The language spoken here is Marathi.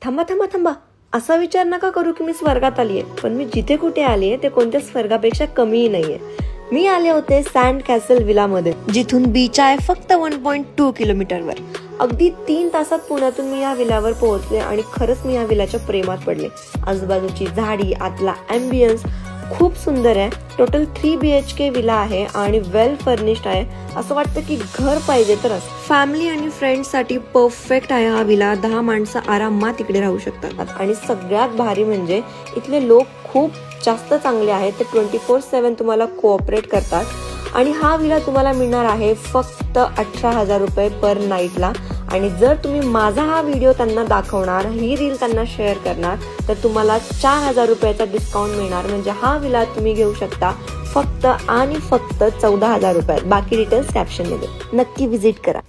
थांबा थांबा थांबा, असा विचार नका करू की मी स्वर्गात आली आहे. पण मी जिथे कुठे आली आहे ते कोणत्या स्वर्गापेक्षा कमीही नाहीये. मी आले होते सँड कॅसल विला मध्ये, जिथून बीच आहे फक्त 1.2 किलोमीटरवर. अगदी 3 तासात पुण्यातून मी या विलावर पोहोचले आणि खरंच मी या विलाच्या प्रेमात पडले. आजूबाजूची झाडी, आतला अँबियन्स खूप सुंदर आहे. टोटल 3 BHK विला आहे आणि वेल फर्निश्ड आहे. असं वाटतं की घर पाहिजे तर. फॅमिली आणि फ्रेंड्स साठी परफेक्ट आहे हा विला. 10 माणसं आरामात इकडे राहू शकतात. आणि सगळ्यात भारी म्हणजे इथले लोक खूप जास्त चांगले आहेत. ते 24/7 तुम्हाला कोऑपरेट करतात. आणि हा विला तुम्हाला मिळणार आहे फक्त 18,000 रुपये पर नाईटला. आणि जर तुम्ही माझा हा व्हिडिओ त्यांना दाखवणार, ही रील त्यांना शेअर करणार, तर तुम्हाला 4,000 रुपयाचा डिस्काउंट मिळणार. म्हणजे हा विला तुम्ही घेऊ शकता फक्त आणि फक्त 14,000 रुपयात. बाकी डिटेल्स कॅप्शन मध्ये. नक्की व्हिजिट करा.